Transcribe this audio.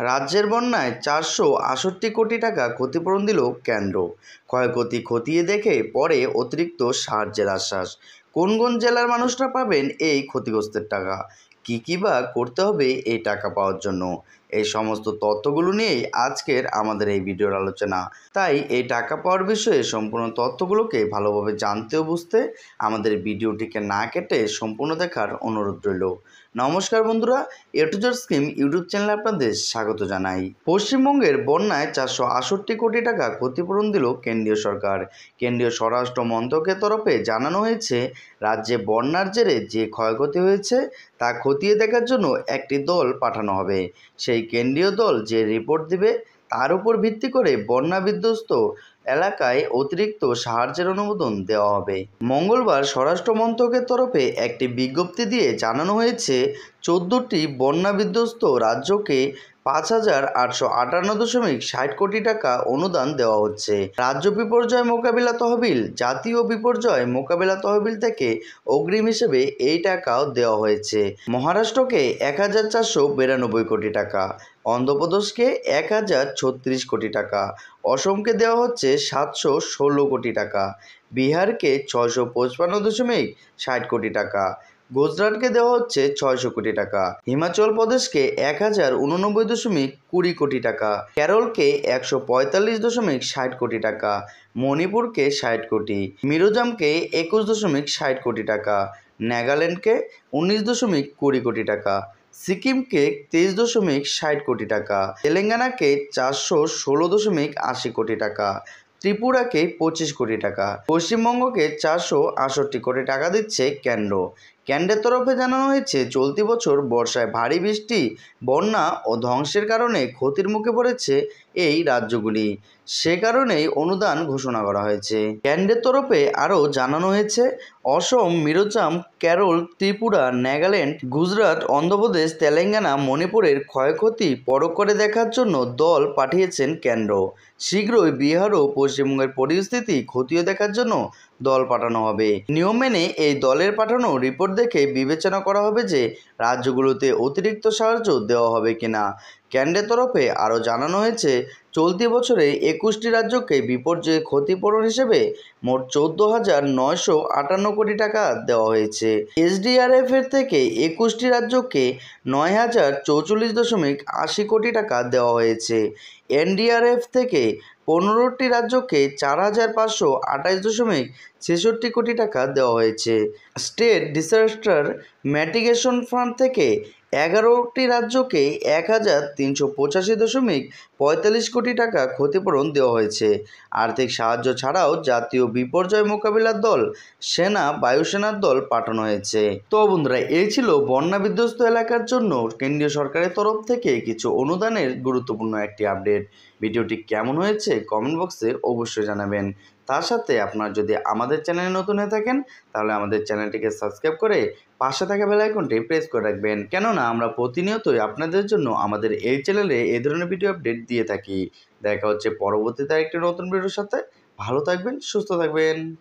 রাজ্যের বন্যায় 468 কোটি টাকা ক্ষতিপূরণ দিল কেন্দ্র। ক্ষয়ক্ষতি খতিয়ে দেখে পরে অতিরিক্ত সাহায্যের আশ্বাস। কোন কোন জেলার মানুষরা পাবেন এই ক্ষতিগ্রস্তের টাকা? কী বা করতে হবে এই টাকা পাওয়ার জন্য? এই সমস্ত তথ্যগুলো নিয়েই আজকের আমাদের এই ভিডিওর আলোচনা। তাই এই টাকা পাওয়ার বিষয়ে সম্পূর্ণ তথ্যগুলোকে ভালোভাবে জানতে ও বুঝতে আমাদের ভিডিওটিকে না কেটে সম্পূর্ণ দেখার অনুরোধ রইল। নমস্কার বন্ধুরা, এ টু জেড স্কিম ইউটিউব চ্যানেলে আপনাদের স্বাগত জানাই। পশ্চিমবঙ্গের বন্যায় 468 কোটি টাকা ক্ষতিপূরণ দিল কেন্দ্রীয় সরকার। কেন্দ্রীয় স্বরাষ্ট্র মন্ত্রকের তরফে জানানো হয়েছে, রাজ্যে বন্যার জেরে যে ক্ষয়ক্ষতি হয়েছে তা খতিয়ে দেখার জন্য একটি দল পাঠানো হবে। সেই কেন্দ্রীয় দল যে রিপোর্ট দিবে তার উপর ভিত্তি করে বন্যা বিধ্বস্ত এলাকায় অতিরিক্ত সাহায্যের অনুমোদন দেওয়া হবে। মঙ্গলবার স্বরাষ্ট্র মন্ত্রকের তরফে একটি বিজ্ঞপ্তি দিয়ে জানানো হয়েছে, 14টি বন্যা বিধ্বস্ত রাজ্যকে 5,858.60 কোটি টাকা অনুদান দেওয়া হচ্ছে। রাজ্য বিপর্যয় মোকাবিলা তহবিল, জাতীয় বিপর্যয় মোকাবিলা তহবিল থেকে অগ্রিম হিসেবে এই টাকাও দেওয়া হয়েছে। মহারাষ্ট্রকে 1,492 কোটি টাকা, অন্ধ্রপ্রদেশকে 1,036 কোটি টাকা, অসমকে দেওয়া হচ্ছে 716 কোটি টাকা, বিহারকে 655.60 কোটি টাকা, গুজরাটকে দেওয়া হচ্ছে 600 কোটি টাকা, হিমাচল প্রদেশকে 1,089.20 কোটি টাকা, কেরলকে 145.60 কোটি টাকা, মণিপুরকে 60 কোটি, মিজোরামকে 21.60 কোটি টাকা, নাগাল্যান্ডকে 19.20 কোটি টাকা, সিকিমকে 23.60 কোটি টাকা, তেলেঙ্গানাকে 416.80 কোটি টাকা, ত্রিপুরাকে 25 কোটি টাকা, পশ্চিমবঙ্গকে 468 কোটি টাকা দিচ্ছে কেন্দ্র। কেন্দ্রের তরফে জানানো হয়েছে, চলতি বছর বর্ষায় ভারী বৃষ্টি, বন্যা ও ধ্বংসের কারণে ক্ষতির মুখে পড়েছে এই রাজ্যগুলি। সে কারণেই অনুদান ঘোষণা করা হয়েছে। কেন্দ্রের তরফে আরও জানানো হয়েছে, অসম, মিজোরাম, কেরল, ত্রিপুরা, নাগাল্যান্ড, গুজরাট, অন্ধ্রপ্রদেশ, তেলেঙ্গানা, মণিপুরের ক্ষয়ক্ষতি পরখ করে দেখার জন্য দল পাঠিয়েছেন কেন্দ্র। শীঘ্রই বিহার ও পশ্চিমবঙ্গের পরিস্থিতি খতিয়ে দেখার জন্য দল পাঠানো হবে। নিয়ম মেনে এই দলের পাঠানো রিপোর্ট দেখে বিবেচনা করা হবে যে রাজ্যগুলোতে অতিরিক্ত সাহায্য দেওয়া হবে কিনা। কেন্দ্রের তরফে আরও জানানো হয়েছে, চলতি বছরে 21টি রাজ্যকে বিপর্যয় ক্ষতিপূরণ হিসেবে মোট 14,958 কোটি টাকা দেওয়া হয়েছে। এসডিআরএফ এর থেকে 21টি রাজ্যকে 9,044.80 কোটি টাকা দেওয়া হয়েছে। এনডিআরএফ থেকে 15টি রাজ্যকে 4,528.66 কোটি টাকা দেওয়া হয়েছে। স্টেট ডিসাস্টার মিটিগেশন ফান্ড থেকে 11টি রাজ্যকে 1,385.45 কোটি টাকা ক্ষতিপূরণ দেওয়া হয়েছে। আর্থিক সাহায্য ছাড়াও জাতীয় বিপর্যয় মোকাবিলার দল, সেনা, বায়ুসেনার দল পাঠানো হয়েছে। তো বন্ধুরা, এই ছিল বন্যা বিধ্বস্ত এলাকার জন্য কেন্দ্রীয় সরকারের তরফ থেকে কিছু অনুদানের গুরুত্বপূর্ণ একটি আপডেট। ভিডিওটি কেমন হয়েছে কমেন্ট বক্সে অবশ্যই জানাবেন। তার সাথে আপনারা যদি আমাদের চ্যানেলে নতুন হয়ে থাকেন তাহলে আমাদের চ্যানেলটিকে সাবস্ক্রাইব করে পাশে থাকা বেল আইকনটি প্রেস করে রাখবেন, কেননা আমরা প্রতিনিয়তই আপনাদের জন্য আমাদের এই চ্যানেলে এই ধরনের ভিডিও আপডেট দিয়ে থাকি। দেখা হচ্ছে পরবর্তীতে একটি নতুন ভিডিওর সাথে। ভালো থাকবেন, সুস্থ থাকবেন।